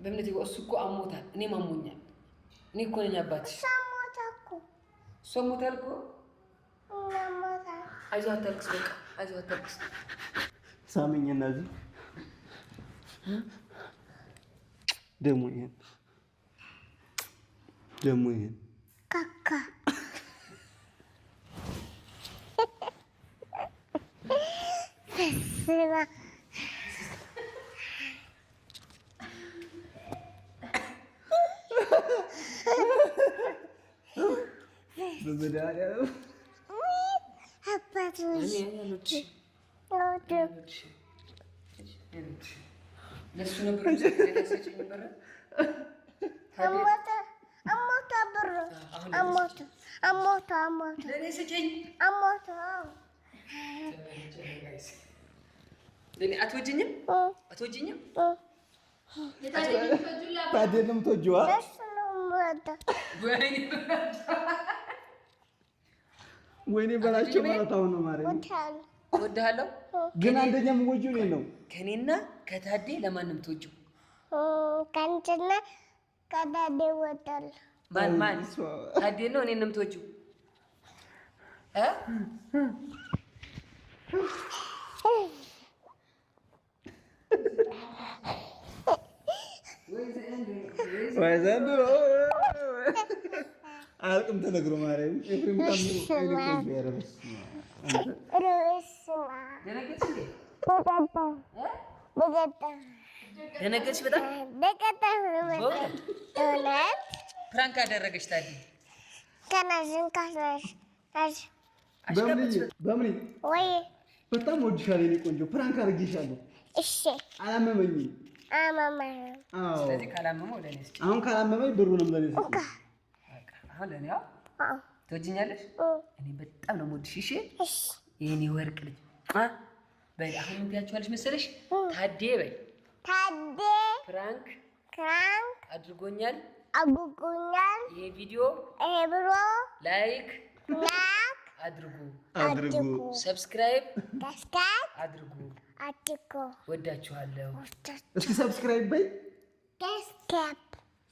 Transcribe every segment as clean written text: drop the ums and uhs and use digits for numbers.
በእምነት እሱ አሞታል እኔም አሞኛል እኔ እኮ ነኝ አባትሽ ሰሞታል እኮ አይዞህ አታልቅስ በቃ አይዞህ አታልቅስ ሳሚኝ እናዚህ ደሞ ይሄን ካካ ስራ በመዳያ አባቱ ለሱ ነበር ለሰጭኝ ነበር አሞታ ለሰጭኝ አሞታ ለኔ አትወጂኝም ታደለም ተጆዋ ወይኔ በላቸው ማለት አሁን ነው ማረኝ ወደሃለው ግን አንደኛም ወጁ ነው ከኔና ከታዴ ለማንም ተወጁ ካንተና ከታዴ ወጣል ማን ታዴ ነው እኔንም ተወጁ ወይዘንድሮ አልቅም ተነግሮ ማረኝ ኤፍሬም ታምሩ ያረበስ ደነገጥሽ በጣም ፕራንክ አደረገች ታዲ በምን ወይ በጣም ወድሻለሁ የኔ ቆንጆ ፕራንክ አድርጌሻለሁ እሺ አላመመኝም ስለዚህ ካላመመው ለኔ እስኪ አሁን ካላመመኝ ብሩንም ለኔ እስኪ አሁን ለኔ ትወጂኛለሽ እኔ በጣም ነው የምወድሽ እሺ የኔ ወርቅ ልጅ በይ አሁን ምን ትያቸዋለሽ መሰለሽ ታዴ በይ ታዴ ፕራንክ አድርጎኛል ይሄ ቪዲዮ ላይክ አድርጉ ሰብስክራይብ አድርጉ ወዳችኋለሁ እስኪ ሰብስክራይብ በይ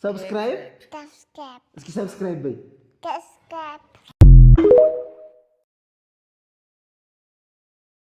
ሰብስክራይብ እስኪ ሰብስክራይብ በይ